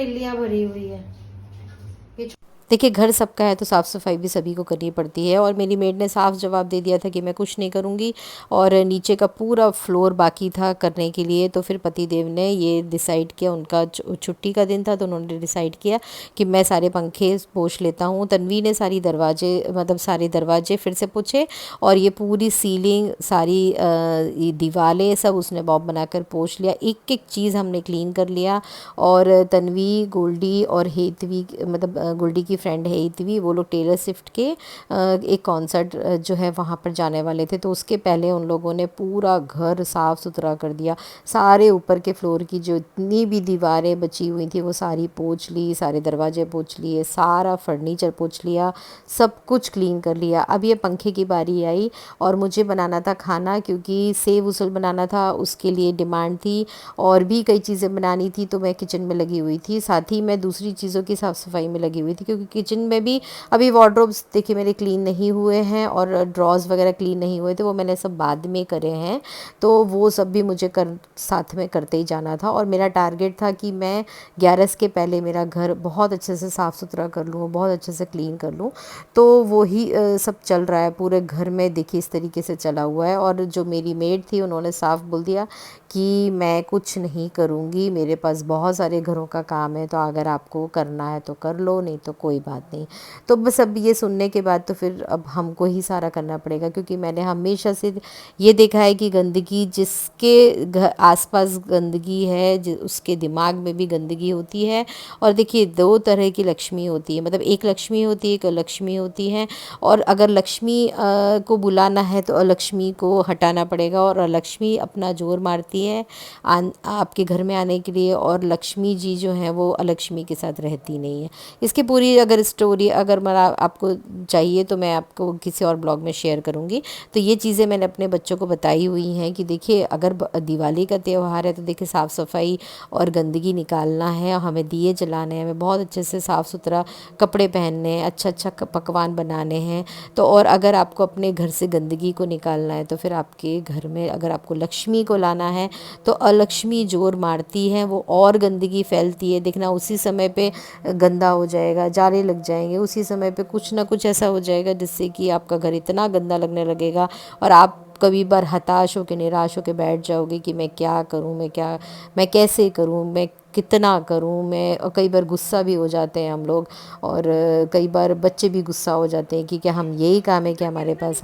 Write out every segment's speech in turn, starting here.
इल्लियाँ भरी हुई है। ये देखिए घर सबका है तो साफ़ सफाई भी सभी को करनी पड़ती है, और मेरी मेड ने साफ जवाब दे दिया था कि मैं कुछ नहीं करूँगी, और नीचे का पूरा फ्लोर बाकी था करने के लिए। तो फिर पति देव ने ये डिसाइड किया, उनका छुट्टी का दिन था तो उन्होंने डिसाइड किया कि मैं सारे पंखे पोंछ लेता हूँ। तन्वी ने सारे दरवाजे फिर से पोंछे, और ये पूरी सीलिंग सारी ये दीवारें सब उसने बॉब बनाकर पोंछ लिया। एक एक चीज़ हमने क्लीन कर लिया। और तन्वी, गोल्डी और हेतवी, मतलब गोल्डी की फ्रेंड है हेतवी, वो लोग टेलर स्विफ्ट के एक कॉन्सर्ट जो है वहाँ पर जाने वाले थे। तो उसके पहले उन लोगों ने पूरा घर साफ़ सुथरा कर दिया। सारे ऊपर के फ्लोर की जो इतनी भी दीवारें बची हुई थी वो सारी पोंछ ली, सारे दरवाजे पोंछ लिए, सारा फर्नीचर पोंछ लिया, सब कुछ क्लीन कर लिया। अब ये पंखे की बारी आई और मुझे बनाना था खाना, क्योंकि सेव उसल बनाना था, उसके लिए डिमांड थी। और भी कई चीज़ें बनानी थी, तो मैं किचन में लगी हुई थी। साथ ही मैं दूसरी चीज़ों की साफ़ सफाई में लगी हुई थी, क्योंकि किचन में भी अभी वार्डरोब्स देखिए मेरे क्लीन नहीं हुए हैं, और ड्रॉर्स वगैरह क्लीन नहीं हुए थे, वो मैंने सब बाद में करे हैं। तो वो सब भी मुझे साथ में करते ही जाना था। और मेरा टारगेट था कि मैं 11 के पहले मेरा घर बहुत अच्छे से साफ़ सुथरा कर लूँ, बहुत अच्छे से क्लीन कर लूँ। तो वो ही सब चल रहा है पूरे घर में, देखिए इस तरीके से चला हुआ है। और जो मेरी मेड थी उन्होंने साफ बोल दिया कि मैं कुछ नहीं करूँगी, मेरे पास बहुत सारे घरों का काम है, तो अगर आपको करना है तो कर लो, नहीं तो कोई बात नहीं। तो बस अब ये सुनने के बाद तो फिर अब हमको ही सारा करना पड़ेगा, क्योंकि मैंने हमेशा से ये देखा है कि गंदगी, जिसके घर आसपास गंदगी है उसके दिमाग में भी गंदगी होती है। और देखिए दो तरह की लक्ष्मी होती है, मतलब एक लक्ष्मी होती है, एक अलक्ष्मी होती है। और अगर लक्ष्मी को बुलाना है तो अलक्ष्मी को हटाना पड़ेगा, और अलक्ष्मी अपना जोर मारती है आपके घर में आने के लिए, और लक्ष्मी जी जो हैं वो अलक्ष्मी के साथ रहती नहीं है। इसकी पूरी अगर स्टोरी अगर मैं आपको चाहिए तो मैं आपको किसी और ब्लॉग में शेयर करूँगी। तो ये चीज़ें मैंने अपने बच्चों को बताई हुई हैं कि देखिए अगर दिवाली का त्यौहार है तो देखिए साफ़ सफाई और गंदगी निकालना है, हमें दिए जलाने हैं, हमें बहुत अच्छे से साफ़ सुथरा कपड़े पहनने हैं, अच्छा अच्छा पकवान बनाने हैं। तो और अगर आपको अपने घर से गंदगी को निकालना है तो फिर आपके घर में अगर आपको लक्ष्मी को लाना है तो अलक्ष्मी जोर मारती है, वो और गंदगी फैलती है। देखना उसी समय पे गंदा हो जाएगा, जाले लग जाएंगे, उसी समय पे कुछ ना कुछ ऐसा हो जाएगा जिससे कि आपका घर इतना गंदा लगने लगेगा, और आप कभी बार हताश होकर निराश होकर बैठ जाओगे कि मैं क्या करूं, मैं कैसे करूं, मैं कितना करूं मैं। और कई बार गुस्सा भी हो जाते हैं हम लोग, और कई बार बच्चे भी गुस्सा हो जाते हैं कि क्या हम यही काम है, क्या हमारे पास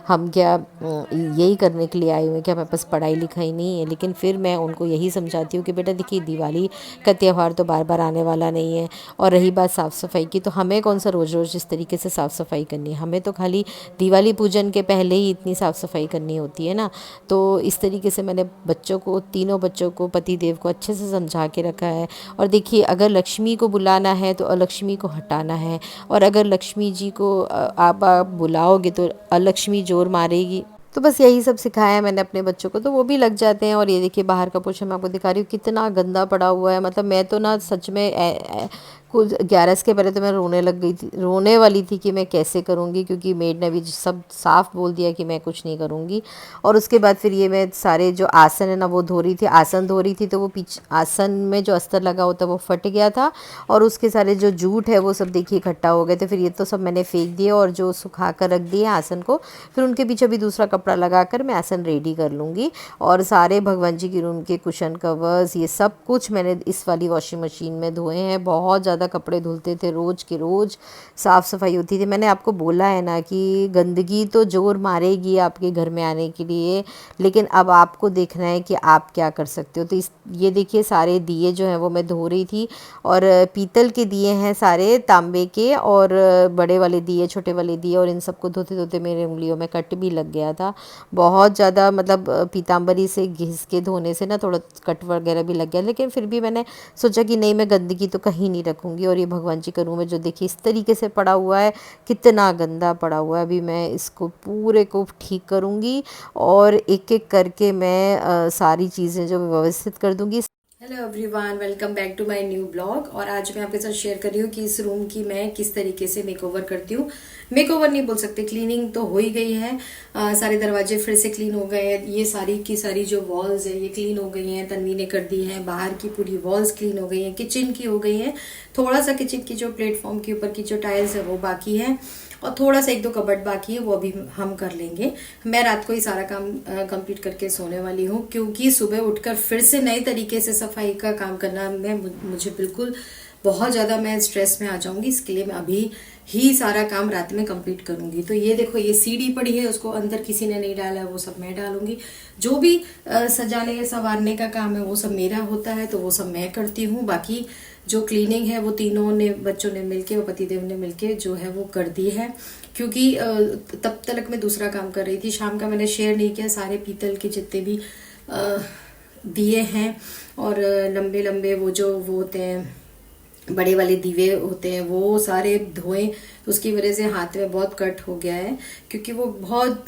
हम क्या यही करने के लिए आए हुए हैं, क्या हमारे पास पढ़ाई लिखाई नहीं है। लेकिन फिर मैं उनको यही समझाती हूँ कि बेटा देखिए दिवाली का त्यौहार तो बार बार आने वाला नहीं है। और रही बात साफ़ सफाई की, तो हमें कौन सा रोज़ रोज़ इस तरीके से साफ़ सफाई करनी है, हमें तो खाली दिवाली पूजन के पहले ही इतनी साफ़ सफाई करनी होती है ना। तो इस तरीके से मैंने बच्चों को, तीनों बच्चों को, पति देव को अच्छे से समझा के रखा है। और देखिए अगर लक्ष्मी को बुलाना है तो अलक्ष्मी को हटाना है, और अगर लक्ष्मी जी को आप बुलाओगे तो अलक्ष्मी जोर मारेगी। तो बस यही सब सिखाया है मैंने अपने बच्चों को, तो वो भी लग जाते हैं। और ये देखिए बाहर का पोर्शन मैं आपको दिखा रही हूँ कितना गंदा पड़ा हुआ है, मतलब मैं तो ना सच में कुछ 11 के पहले तो मैं रोने लग गई थी, रोने वाली थी कि मैं कैसे करूँगी, क्योंकि मेड ने भी सब साफ बोल दिया कि मैं कुछ नहीं करूँगी। और उसके बाद फिर ये मैं सारे जो आसन है ना वो धो रही थी, आसन धो रही थी, तो वो पीछे आसन में जो अस्तर लगा होता है वो फट गया था, और उसके सारे जो जूट है वो सब देखिए इकट्ठा हो गए थे। फिर ये तो सब मैंने फेंक दिए और जो सुखा कर रख दिए आसन को, फिर उनके पीछे भी दूसरा कपड़ा लगा कर मैं आसन रेडी कर लूँगी। और सारे भगवान जी की रूम के कुशन कवर्स ये सब कुछ मैंने इस वाली वॉशिंग मशीन में धोए हैं। बहुत ज़्यादा कपड़े धुलते थे, रोज़ के रोज़ साफ़ सफाई होती थी। मैंने आपको बोला है ना कि गंदगी तो जोर मारेगी आपके घर में आने के लिए, लेकिन अब आपको देखना है कि आप क्या कर सकते हो। तो ये देखिए सारे दिए जो हैं वो मैं धो रही थी, और पीतल के दिए हैं सारे, तांबे के, और बड़े वाले दिए, छोटे वाले दिए, और इन सबको धोते धोते मेरे उंगलियों में कट भी लग गया था बहुत ज़्यादा, मतलब पीताम्बरी से घिस के धोने से ना थोड़ा कट वगैरह भी लग गया। लेकिन फिर भी मैंने सोचा कि नहीं, मैं गंदगी तो कहीं नहीं रखूँगी। और ये भगवान जी का रूम है जो देखिए इस तरीके से पड़ा हुआ है, कितना गंदा पड़ा हुआ है। अभी मैं इसको पूरे को ठीक करूँगी, और एक एक करके मैं सारी चीज़ें जो व्यवस्थित कर दूँगी। Hello everyone, welcome back to my new blog. और आज मैं आपके साथ शेयर कर रही हूँ कि इस रूम की मैं किस तरीके से मेकओवर करती हूँ। मेकओवर नहीं बोल सकते, क्लीनिंग तो हो ही गई है। सारे दरवाजे फिर से क्लीन हो गए हैं। ये सारी की सारी जो वॉल्स है ये क्लीन हो गई हैं, तन्वी ने कर दी है। बाहर की पूरी वॉल्स क्लीन हो गई हैं, किचन की हो गई हैं। थोड़ा सा किचन की जो प्लेटफॉर्म के ऊपर की जो टाइल्स है वो बाकी है, और थोड़ा सा 1-2 कबर्ड बाकी है, वो अभी हम कर लेंगे। मैं रात को ही सारा काम कंप्लीट करके सोने वाली हूँ, क्योंकि सुबह उठकर फिर से नए तरीके से सफाई का काम करना मुझे बिल्कुल बहुत ज़्यादा मैं स्ट्रेस में आ जाऊंगी। इसके लिए मैं अभी ही सारा काम रात में कंप्लीट करूंगी। तो ये देखो, ये सीढ़ी पड़ी है, उसको अंदर किसी ने नहीं डाला, वो सब मैं डालूंगी। जो भी सजाने या संवारने का काम है वो सब मेरा होता है, तो वो सब मैं करती हूँ। बाकी जो क्लीनिंग है वो तीनों ने, बच्चों ने मिलके और पतिदेव ने मिलके जो है वो कर दी है, क्योंकि तब तक मैं दूसरा काम कर रही थी। शाम का मैंने शेयर नहीं किया, सारे पीतल के जितने भी दिए हैं और लंबे लंबे वो होते हैं, बड़े वाले दीवे होते हैं, वो सारे धोए। तो उसकी वजह से हाथ में बहुत कट हो गया है, क्योंकि वो बहुत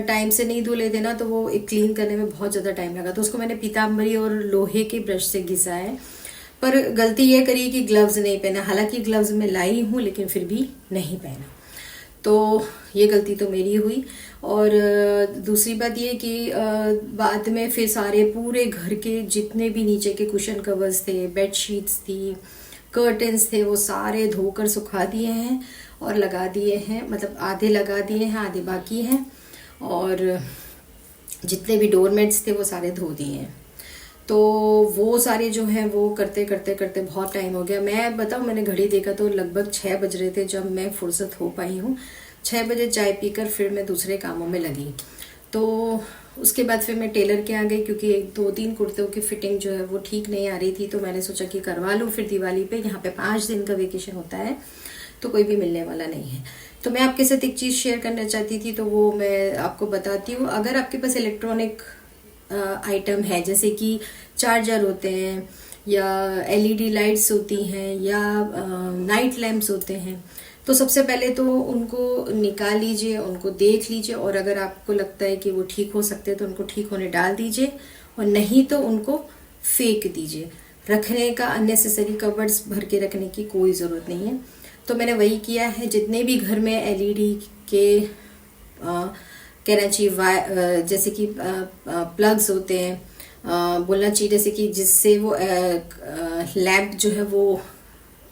टाइम से नहीं धुले थे ना, तो वो एक क्लीन करने में बहुत ज़्यादा टाइम लगा। तो उसको मैंने पीताम्बरी और लोहे के ब्रश से घिसा है। पर गलती ये करी कि ग्लव्स नहीं पहना। हालांकि ग्लव्स मैं लाई हूँ, लेकिन फिर भी नहीं पहना, तो ये गलती तो मेरी हुई। और दूसरी बात ये कि बाद में फिर सारे पूरे घर के जितने भी नीचे के कुशन कवर्स थे, बेडशीट्स थी, कर्टन्स थे, वो सारे धोकर सुखा दिए हैं और लगा दिए हैं। मतलब आधे लगा दिए हैं, आधे बाकी हैं। और जितने भी डोरमेट्स थे वो सारे धो दिए हैं। तो वो सारे जो हैं वो करते करते करते बहुत टाइम हो गया। मैं बताऊँ, मैंने घड़ी देखा तो लगभग 6 बज रहे थे जब मैं फुर्सत हो पाई हूँ। 6 बजे चाय पीकर फिर मैं दूसरे कामों में लगी। तो उसके बाद फिर मैं टेलर के आ गई, क्योंकि 2-3 कुर्तों की फिटिंग जो है वो ठीक नहीं आ रही थी। तो मैंने सोचा कि करवा लूँ। फिर दिवाली पे यहाँ पे 5 दिन का वेकेशन होता है, तो कोई भी मिलने वाला नहीं है। तो मैं आपके साथ एक चीज़ शेयर करना चाहती थी, तो वो मैं आपको बताती हूँ। अगर आपके पास इलेक्ट्रॉनिक आइटम है, जैसे कि चार्जर होते हैं, या एलईडी लाइट्स होती हैं, या नाइट लैम्प्स होते हैं, तो सबसे पहले तो उनको निकाल लीजिए, उनको देख लीजिए, और अगर आपको लगता है कि वो ठीक हो सकते हैं तो उनको ठीक होने डाल दीजिए, और नहीं तो उनको फेंक दीजिए। रखने का अननेसेसरी कवर्ड्स भर के रखने की कोई ज़रूरत नहीं है। तो मैंने वही किया है। जितने भी घर में एलईडी के कहना चाहिए जैसे कि प्लग्स होते हैं, बोलना चाहिए जैसे कि जिससे वो लैंप जो है वो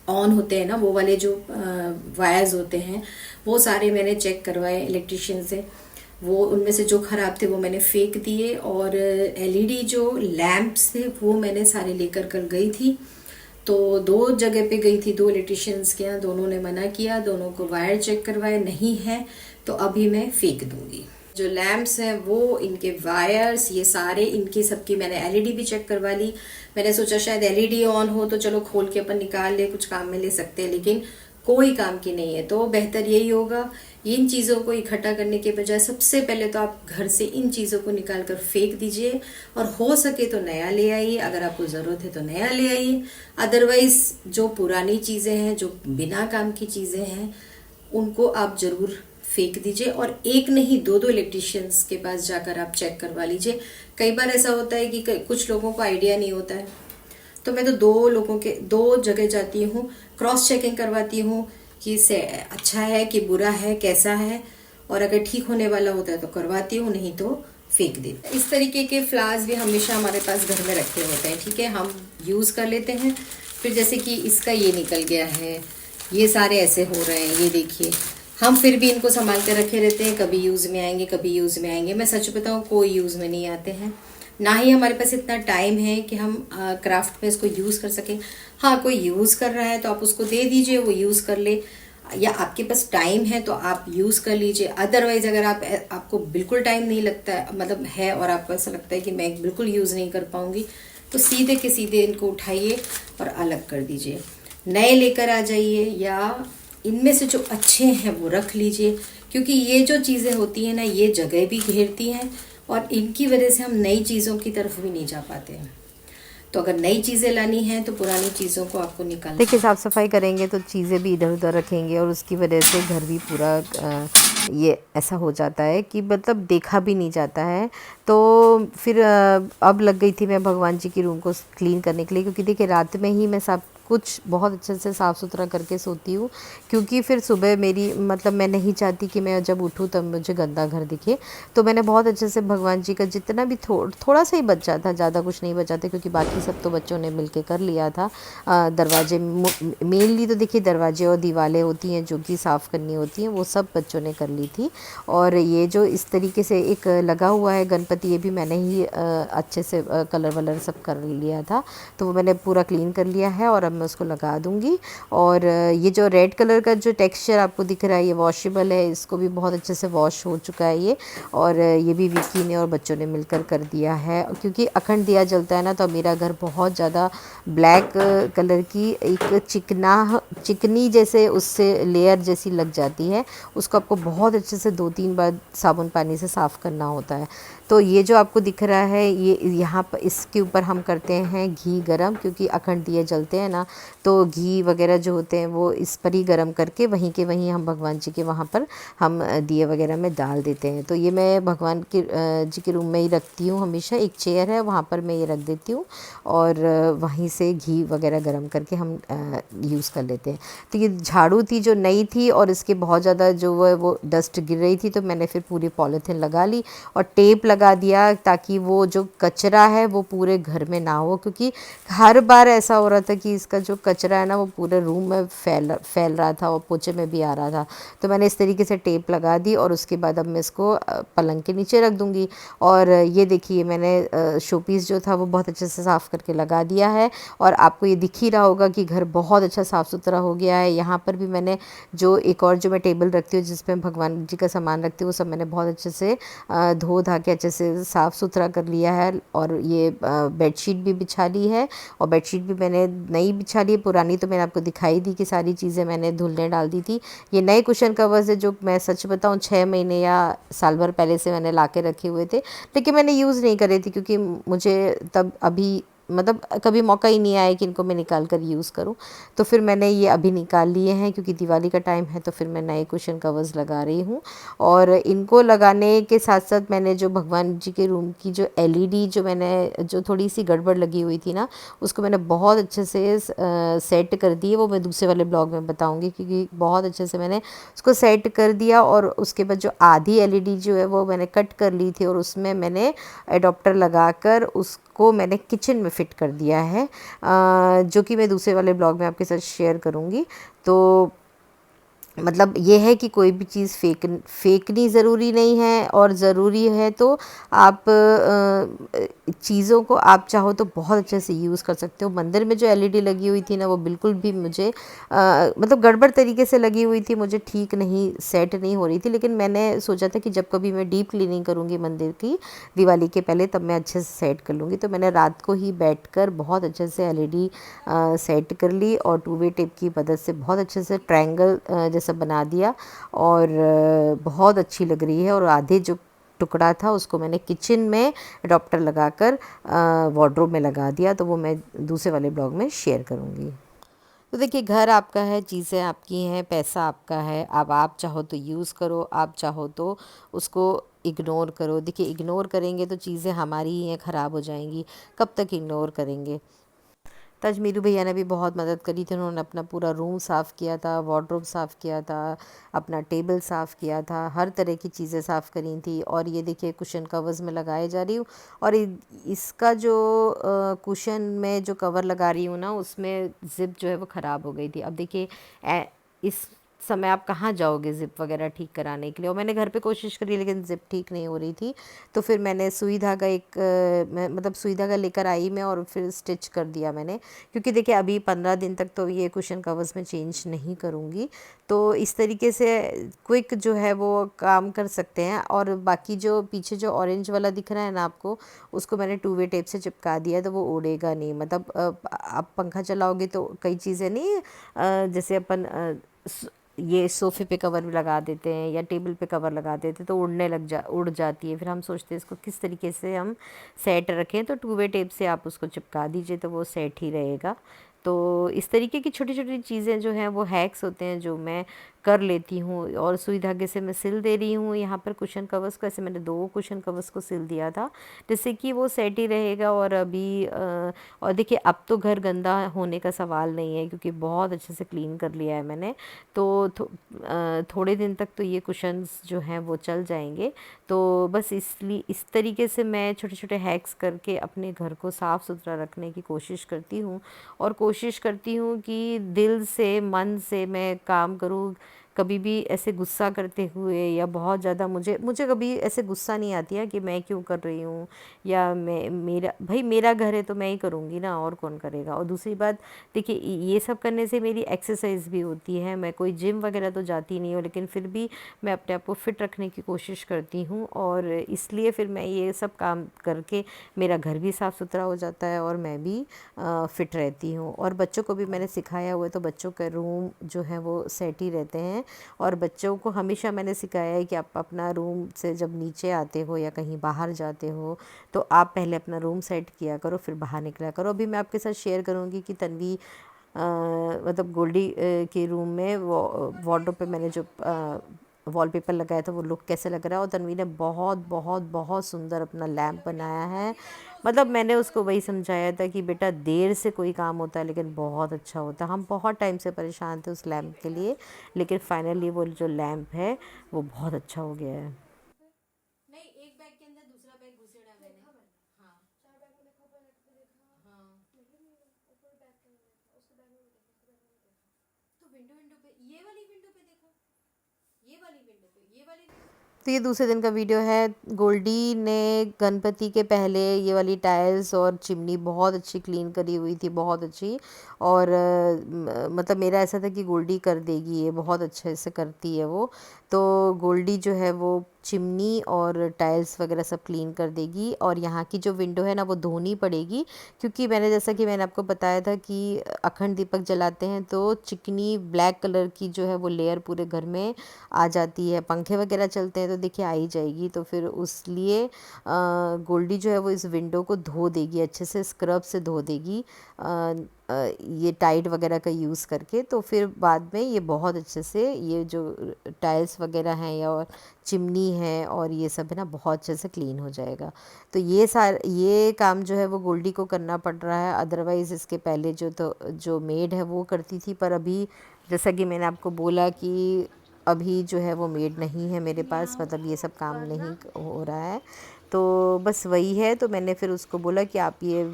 ऑन होते हैं ना, वो वाले जो वायर्स होते हैं, वो सारे मैंने चेक करवाए इलेक्ट्रिशियन से। वो उनमें से जो खराब थे वो मैंने फेंक दिए, और एलईडी जो लैंप्स थे वो मैंने सारे लेकर कर गई थी। तो 2 जगह पे गई थी, 2 इलेक्ट्रिशियंस के यहाँ, दोनों ने मना किया। दोनों को वायर चेक करवाए, नहीं है तो अभी मैं फेंक दूंगी। जो लैम्प्स हैं वो, इनके वायर्स, ये सारे इनकी सबकी मैंने एलईडी भी चेक करवा ली। मैंने सोचा शायद एलईडी ऑन हो तो चलो खोल के अपन निकाल ले, कुछ काम में ले सकते हैं, लेकिन कोई काम की नहीं है। तो बेहतर यही होगा, इन चीज़ों को इकट्ठा करने के बजाय सबसे पहले तो आप घर से इन चीज़ों को निकाल कर फेंक दीजिए, और हो सके तो नया ले आइए। अगर आपको ज़रूरत है तो नया ले आइए, अदरवाइज जो पुरानी चीज़ें हैं, जो बिना काम की चीज़ें हैं, उनको आप ज़रूर फेंक दीजिए। और एक नहीं, 2-2 इलेक्ट्रिशियंस के पास जाकर आप चेक करवा लीजिए। कई बार ऐसा होता है कि कुछ लोगों को आइडिया नहीं होता है, तो मैं तो 2 जगह जाती हूँ, क्रॉस चेकिंग करवाती हूँ कि से अच्छा है कि बुरा है, कैसा है, और अगर ठीक होने वाला होता है तो करवाती हूँ, नहीं तो फेंक देती। इस तरीके के फ्लावर्स भी हमेशा हमारे पास घर में रखे होते हैं, ठीक है, हम यूज़ कर लेते हैं। फिर जैसे कि इसका ये निकल गया है, ये सारे ऐसे हो रहे हैं, ये देखिए, हम फिर भी इनको संभाल कर रखे रहते हैं, कभी यूज़ में आएंगे, कभी यूज़ में आएंगे। मैं सच बताऊँ, कोई यूज़ में नहीं आते हैं, ना ही हमारे पास इतना टाइम है कि हम क्राफ्ट में इसको यूज़ कर सकें। हाँ, कोई यूज़ कर रहा है तो आप उसको दे दीजिए, वो यूज़ कर ले, या आपके पास टाइम है तो आप यूज़ कर लीजिए। अदरवाइज अगर आपको बिल्कुल टाइम नहीं लगता है, मतलब है, और आपको ऐसा लगता है कि मैं बिल्कुल यूज़ नहीं कर पाऊँगी, तो सीधे के सीधे इनको उठाइए और अलग कर दीजिए, नए लेकर आ जाइए, या इनमें से जो अच्छे हैं वो रख लीजिए। क्योंकि ये जो चीज़ें होती हैं ना, ये जगह भी घेरती हैं, और इनकी वजह से हम नई चीज़ों की तरफ भी नहीं जा पाते हैं। तो अगर नई चीज़ें लानी है तो पुरानी चीज़ों को आपको निकालना। देखिए साफ़ सफाई करेंगे तो चीज़ें भी इधर उधर रखेंगे और उसकी वजह से घर भी पूरा ये ऐसा हो जाता है कि मतलब देखा भी नहीं जाता है। तो फिर अब लग गई थी मैं भगवान जी की रूम को क्लीन करने के लिए, क्योंकि देखिए रात में ही मैं सब कुछ बहुत अच्छे से साफ़ सुथरा करके सोती हूँ, क्योंकि फिर सुबह मेरी मतलब मैं नहीं चाहती कि मैं जब उठूँ तब मुझे गंदा घर दिखे। तो मैंने बहुत अच्छे से भगवान जी का जितना भी थोड़ा सा ही बचा था, ज़्यादा कुछ नहीं बचा था, क्योंकि बाकी सब तो बच्चों ने मिलके कर लिया था। दरवाजे मेनली तो देखिए दरवाजे और दीवारें होती हैं जो कि साफ़ करनी होती हैं, वो सब बच्चों ने कर ली थी। और ये जो इस तरीके से एक लगा हुआ है गणपति, ये भी मैंने ही अच्छे से कलर वलर सब कर लिया था, तो वो मैंने पूरा क्लीन कर लिया है और अब मैं उसको लगा दूँगी। और ये जो रेड कलर का जो टेक्सचर आपको दिख रहा है ये वॉशेबल है, इसको भी बहुत अच्छे से वॉश हो चुका है ये। और ये भी विक्की ने और बच्चों ने मिलकर कर दिया है, क्योंकि अखंड दिया जलता है ना, तो मेरा घर बहुत ज़्यादा ब्लैक कलर की एक चिकनी जैसे उससे लेयर जैसी लग जाती है। उसको आपको बहुत अच्छे से 2-3 बार साबुन पानी से साफ़ करना होता है। तो ये जो आपको दिख रहा है ये यहाँ पर इसके ऊपर हम करते हैं घी गरम, क्योंकि अखंड दिए जलते हैं ना, तो घी वगैरह जो होते हैं वो इस पर ही गरम करके वहीं के वहीं हम भगवान जी के वहाँ पर हम दिए वगैरह में डाल देते हैं। तो ये मैं भगवान के जी के रूम में ही रखती हूँ हमेशा, एक चेयर है वहाँ पर मैं ये रख देती हूँ और वहीं से घी वगैरह गरम करके हम यूज़ कर लेते हैं। तो ये झाड़ू थी जो नई थी और इसके बहुत ज़्यादा जो वो डस्ट गिर रही थी, तो मैंने फिर पूरी पॉलीथीन लगा ली और टेप लगा दिया, ताकि वो जो कचरा है वो पूरे घर में ना हो, क्योंकि हर बार ऐसा हो रहा था कि इसका जो कचरा है ना वो पूरे रूम में फैल रहा था और पोछे में भी आ रहा था। तो मैंने इस तरीके से टेप लगा दी और उसके बाद अब मैं इसको पलंग के नीचे रख दूँगी। और ये देखिए मैंने शोपीस जो था वो बहुत अच्छे से साफ़ करके लगा दिया है और आपको ये दिख ही रहा होगा कि घर बहुत अच्छा साफ़ सुथरा हो गया है। यहाँ पर भी मैंने जो एक और जो मैं टेबल रखती हूँ जिसमें भगवान जी का सामान रखती हूँ, वो सब मैंने बहुत अच्छे से धो धा के अच्छे से साफ़ सुथरा कर लिया है। और ये बेडशीट भी बिछा ली है और बेडशीट भी मैंने नई बिछा ली है, पुरानी तो मैंने आपको दिखाई दी कि सारी चीज़ें मैंने धुलने डाल दी थी। ये नए कुशन कवर्स है जो मैं सच बताऊँ 6 महीने या साल भर पहले से मैंने ला के रखे हुए थे, लेकिन मैंने यूज़ नहीं करे थे, क्योंकि मुझे तब अभी मतलब कभी मौका ही नहीं आया कि इनको मैं निकाल कर यूज़ करूं। तो फिर मैंने ये अभी निकाल लिए हैं, क्योंकि दिवाली का टाइम है तो फिर मैं नए कुशन कवर्स लगा रही हूँ। और इनको लगाने के साथ साथ मैंने जो भगवान जी के रूम की जो एलईडी जो मैंने जो थोड़ी सी गड़बड़ लगी हुई थी ना, उसको मैंने बहुत अच्छे से सेट कर दी है। वो मैं दूसरे वाले ब्लॉग में बताऊँगी, क्योंकि बहुत अच्छे से मैंने उसको सेट कर दिया। और उसके बाद जो आधी एलईडी जो है वो मैंने कट कर ली थी और उसमें मैंने एडॉप्टर लगाकर उसको मैंने किचन में फ़िट कर दिया है, जो कि मैं दूसरे वाले ब्लॉग में आपके साथ शेयर करूँगी। तो मतलब ये है कि कोई भी चीज़ फेंकनी ज़रूरी नहीं है, और ज़रूरी है तो आप चीज़ों को आप चाहो तो बहुत अच्छे से यूज़ कर सकते हो। मंदिर में जो एलईडी लगी हुई थी ना वो बिल्कुल भी मुझे मतलब गड़बड़ तरीके से लगी हुई थी, मुझे ठीक नहीं सेट नहीं हो रही थी। लेकिन मैंने सोचा था कि जब कभी मैं डीप क्लीनिंग करूँगी मंदिर की दिवाली के पहले, तब मैं अच्छे से सेट कर लूँगी। तो मैंने रात को ही बैठकर बहुत अच्छे से एलईडी सेट कर ली और 2 वे टेप की मदद से बहुत अच्छे से ट्रायंगल जैसा बना दिया और बहुत अच्छी लग रही है। और आधे जो टुकड़ा था उसको मैंने किचन में अडॉप्टर लगाकर वार्डरोब में लगा दिया, तो वो मैं दूसरे वाले ब्लॉग में शेयर करूँगी। तो देखिए घर आपका है, चीज़ें आपकी हैं, पैसा आपका है। अब आप चाहो तो यूज़ करो, आप चाहो तो उसको इग्नोर करो। देखिए इग्नोर करेंगे तो चीज़ें हमारी ही हैं, ख़राब हो जाएंगी। कब तक इग्नोर करेंगे। तो आज मीरू भैया ने भी बहुत मदद करी थी। उन्होंने अपना पूरा रूम साफ़ किया था, वार्डरोब साफ़ किया था, अपना टेबल साफ़ किया था, हर तरह की चीज़ें साफ़ करी थी। और ये देखिए कुशन कवर्स में लगाए जा रही हूँ। और इसका जो कुशन में जो कवर लगा रही हूँ ना, उसमें ज़िप जो है वो ख़राब हो गई थी। अब देखिए इस समय आप कहाँ जाओगे ज़िप वगैरह ठीक कराने के लिए। और मैंने घर पे कोशिश करी लेकिन ज़िप ठीक नहीं हो रही थी। तो फिर मैंने सुई धागा मतलब सुई धागा लेकर आई मैं और फिर स्टिच कर दिया मैंने, क्योंकि देखिए अभी 15 दिन तक तो ये कुशन कवर्स में चेंज नहीं करूँगी। तो इस तरीके से क्विक जो है वो काम कर सकते हैं। और बाकी जो पीछे जो ऑरेंज वाला दिख रहा है ना आपको, उसको मैंने 2 वे टेप से चिपका दिया, तो वो उड़ेगा नहीं। मतलब आप पंखा चलाओगे तो कई चीज़ें नहीं जैसे अपन ये सोफ़े पे कवर लगा देते हैं या टेबल पे कवर लगा देते हैं तो उड़ जाती है। फिर हम सोचते हैं इसको किस तरीके से हम सेट रखें, तो 2 वे टेप से आप उसको चिपका दीजिए तो वो सेट ही रहेगा। तो इस तरीके की छोटी छोटी चीज़ें जो हैं वो हैक्स होते हैं जो मैं कर लेती हूँ। और सुई धागे से मैं सिल दे रही हूँ यहाँ पर कुशन कवर्स को। ऐसे मैंने 2 कुशन कवर्स को सिल दिया था जिससे कि वो सेट ही रहेगा। और अभी और देखिए अब तो घर गंदा होने का सवाल नहीं है क्योंकि बहुत अच्छे से क्लीन कर लिया है मैंने। तो थोड़े दिन तक तो ये कुशन्स जो हैं वो चल जाएंगे। तो बस इसलिए इस तरीके से मैं छोटे छोटे हैक्स करके अपने घर को साफ़ सुथरा रखने की कोशिश करती हूँ। और कोशिश करती हूँ कि दिल से मन से मैं काम करूँ। कभी भी ऐसे गुस्सा करते हुए या बहुत ज़्यादा मुझे कभी ऐसे गुस्सा नहीं आती है कि मैं क्यों कर रही हूँ, या मेरा घर है तो मैं ही करूँगी ना, और कौन करेगा। और दूसरी बात देखिए ये सब करने से मेरी एक्सरसाइज भी होती है। मैं कोई जिम वगैरह तो जाती नहीं हूँ लेकिन फिर भी मैं अपने आप को फ़िट रखने की कोशिश करती हूँ। और इसलिए फिर मैं ये सब काम करके मेरा घर भी साफ़ सुथरा हो जाता है और मैं भी फ़िट रहती हूँ। और बच्चों को भी मैंने सिखाया हुआ है तो बच्चों का रूम जो है वो सेट ही रहते हैं। और बच्चों को हमेशा मैंने सिखाया है कि आप अपना रूम से जब नीचे आते हो या कहीं बाहर जाते हो तो आप पहले अपना रूम सेट किया करो फिर बाहर निकला करो। अभी मैं आपके साथ शेयर करूँगी कि तन्वी मतलब गोल्डी के रूम में वार्डरोब पे मैंने जो वॉलपेपर लगाया था वो लुक कैसे लग रहा है। और तन्वी ने बहुत बहुत बहुत सुंदर अपना लैम्प बनाया है। मतलब मैंने उसको वही समझाया था कि बेटा देर से कोई काम होता है लेकिन बहुत अच्छा होता है। हम बहुत टाइम से परेशान थे उस लैम्प के लिए लेकिन फाइनली वो जो लैम्प है वो बहुत अच्छा हो गया है। नहीं, एक बैग के अंदर दूसरा बैग घुसेड़ा मैंने। हाँ, हाँ। तो विंडो पे, ये वाली विंडो पे देखो, ये वाली विंडो पे, ये वाली। तो ये दूसरे दिन का वीडियो है। गोल्डी ने गणपति के पहले ये वाली टाइल्स और चिमनी बहुत अच्छी क्लीन करी हुई थी, बहुत अच्छी। और मतलब मेरा ऐसा था कि गोल्डी कर देगी, ये बहुत अच्छे से करती है वो। तो गोल्डी जो है वो चिमनी और टाइल्स वगैरह सब क्लीन कर देगी। और यहाँ की जो विंडो है ना वो धोनी पड़ेगी क्योंकि जैसा कि मैंने आपको बताया था कि अखंड दीपक जलाते हैं तो चिकनी ब्लैक कलर की जो है वो लेयर पूरे घर में आ जाती है। पंखे वगैरह चलते हैं तो देखिए आ ही जाएगी। तो फिर उसलिए गोल्डी जो है वो इस विंडो को धो देगी, अच्छे से स्क्रब से धो देगी ये टाइड वगैरह का यूज़ करके। तो फिर बाद में ये बहुत अच्छे से ये जो टाइल्स वगैरह हैं या और चिमनी है और ये सब है ना बहुत अच्छे से क्लीन हो जाएगा। तो ये काम जो है वो गोल्डी को करना पड़ रहा है। अदरवाइज़ इसके पहले जो मेड है वो करती थी। पर अभी जैसा कि मैंने आपको बोला कि अभी जो है वो मेड नहीं है मेरे पास, मतलब ये सब काम नहीं हो रहा है। तो बस वही है। तो मैंने फिर उसको बोला कि आप ये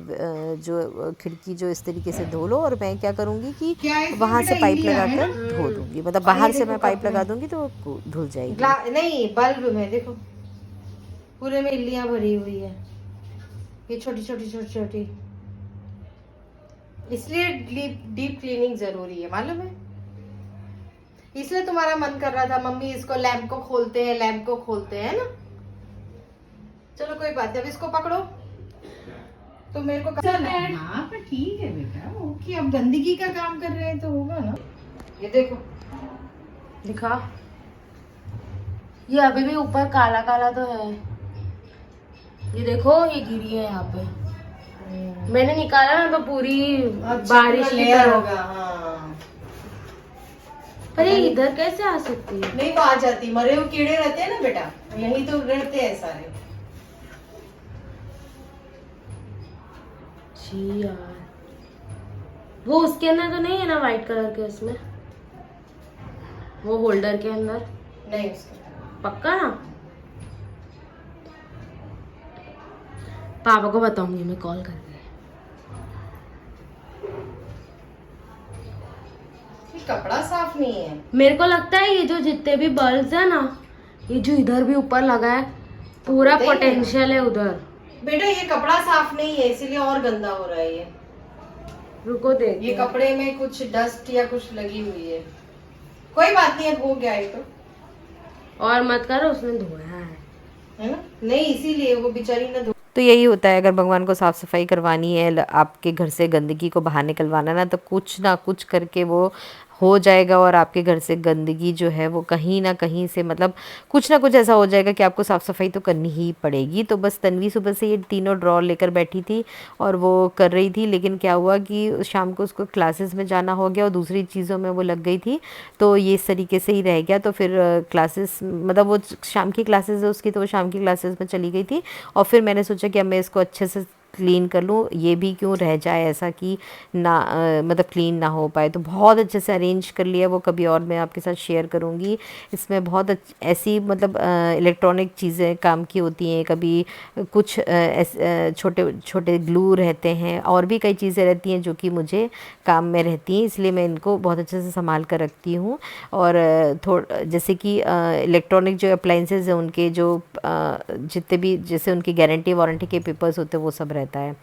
जो खिड़की जो इस तरीके से धो लो और मैं क्या करूँगी कि वहाँ से पाइप लगाकर धो दूँगी, मतलब बाहर से मैं पाइप लगा दूँगी तो वो धुल जाएगी। नहीं, बल्ब में देखो पूरे में इल्लियां भरी हुई है, ये छोटी छोटी छोटी छोटी। इसलिए डीप क्लीनिंग जरूरी है, मालूम है। इसलिए तुम्हारा मन कर रहा था मम्मी इसको लैंप को खोलते हैं, लैंप को खोलते हैं ना। चलो कोई बात नहीं, अब इसको पकड़ो तो मेरे को हाँ पर ठीक है बेटा, ओके। अब गंदगी का काम कर रहे हैं तो होगा ना। ये देखो दिखा, ये अभी भी ऊपर काला काला तो है। ये देखो ये गिरी है यहाँ पे, मैंने निकाला ना तो पूरी बारिश की तरह होगा। हाँ, पर ये इधर कैसे आ सकती है? नहीं, वो आ जाती, मरे हुए कीड़े रहते हैं ना बेटा, यही तो रहते हैं सारे। जी यार, वो उसके अंदर तो नहीं है ना व्हाइट कलर के, उसमें वो होल्डर के अंदर नहीं, उसके पक्का ना। पापा को बताऊंगी मैं कॉल करके। कपड़ा साफ नहीं है। मेरे को लगता है ये जो जितने भी बल्ब्स है ना, ये जो इधर भी ऊपर लगा है पूरा पोटेंशियल है उधर। बेटा ये कपड़ा साफ नहीं है इसीलिए और गंदा हो रहा है ये। रुको देख, ये कपड़े में कुछ डस्ट या कुछ लगी हुई है। कोई बात नहीं, अब हो गया है तो। और मत करो, उसने धोया है ना, नहीं इसीलिए वो बेचारी ने। तो यही होता है, अगर भगवान को साफ़ सफाई करवानी है, आपके घर से गंदगी को बाहर निकलवाना ना, तो कुछ ना कुछ करके वो हो जाएगा और आपके घर से गंदगी जो है वो कहीं ना कहीं से मतलब कुछ ना कुछ ऐसा हो जाएगा कि आपको साफ़ सफाई तो करनी ही पड़ेगी। तो बस तन्वी सुबह से ये तीनों ड्रॉर लेकर बैठी थी और वो कर रही थी, लेकिन क्या हुआ कि शाम को उसको क्लासेस में जाना हो गया और दूसरी चीज़ों में वो लग गई थी, तो ये इस तरीके से ही रह गया। तो फिर क्लासेस मतलब वो शाम की क्लासेस है उसकी, तो वो शाम की क्लासेस में चली गई थी और फिर मैंने सोचा कि अब मैं इसको अच्छे से क्लीन कर लूँ, ये भी क्यों रह जाए ऐसा कि ना मतलब क्लीन ना हो पाए। तो बहुत अच्छे से अरेंज कर लिया, वो कभी और मैं आपके साथ शेयर करूँगी। इसमें बहुत ऐसी मतलब इलेक्ट्रॉनिक चीज़ें काम की होती हैं, कभी कुछ छोटे छोटे ग्लू रहते हैं और भी कई चीज़ें रहती हैं जो कि मुझे काम में रहती हैं, इसलिए मैं इनको बहुत अच्छे से संभाल कर रखती हूँ। और जैसे कि इलेक्ट्रॉनिक जो अप्लाइंसेस हैं उनके जो जितने भी जैसे उनकी गारंटी वारंटी के पेपर्स होते हैं वो सब रहता है।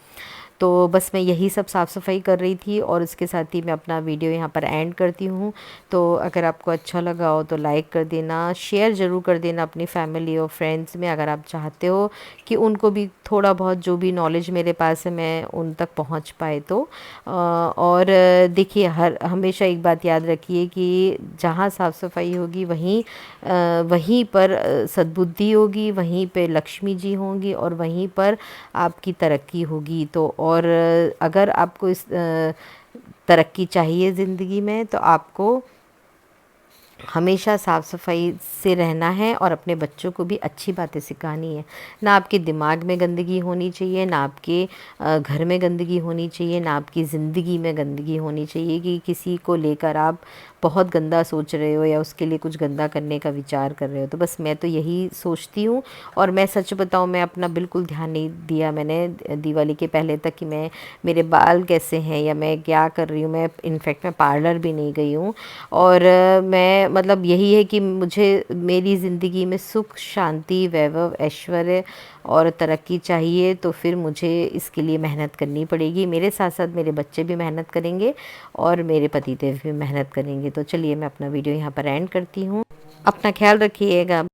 तो बस मैं यही सब साफ़ सफाई कर रही थी और इसके साथ ही मैं अपना वीडियो यहाँ पर एंड करती हूँ। तो अगर आपको अच्छा लगा हो तो लाइक कर देना, शेयर ज़रूर कर देना अपनी फैमिली और फ्रेंड्स में, अगर आप चाहते हो कि उनको भी थोड़ा बहुत जो भी नॉलेज मेरे पास है मैं उन तक पहुँच पाए तो। और देखिए हमेशा एक बात याद रखिए कि जहाँ साफ़ सफाई होगी वहीं पर सद्बुद्धि होगी, वहीं पे लक्ष्मी जी होंगी और वहीं पर आपकी तरक्की होगी। तो और अगर आपको इस तरक्की चाहिए ज़िंदगी में तो आपको हमेशा साफ़ सफाई से रहना है और अपने बच्चों को भी अच्छी बातें सिखानी है। ना आपके दिमाग में गंदगी होनी चाहिए, ना आपके घर में गंदगी होनी चाहिए, ना आपकी ज़िंदगी में गंदगी होनी चाहिए कि किसी को लेकर आप बहुत गंदा सोच रहे हो या उसके लिए कुछ गंदा करने का विचार कर रहे हो। तो बस मैं तो यही सोचती हूँ। और मैं सच बताऊँ, मैं अपना बिल्कुल ध्यान नहीं दिया मैंने दिवाली के पहले तक कि मैं मेरे बाल कैसे हैं या मैं क्या कर रही हूँ। मैं इनफैक्ट मैं पार्लर भी नहीं गई हूँ। और मैं मतलब यही है कि मुझे मेरी ज़िंदगी में सुख शांति वैभव ऐश्वर्य और तरक्की चाहिए, तो फिर मुझे इसके लिए मेहनत करनी पड़ेगी। मेरे साथ साथ मेरे बच्चे भी मेहनत करेंगे और मेरे पतिदेव भी मेहनत करेंगे। तो चलिए मैं अपना वीडियो यहाँ पर एंड करती हूँ। अपना ख्याल रखिएगा।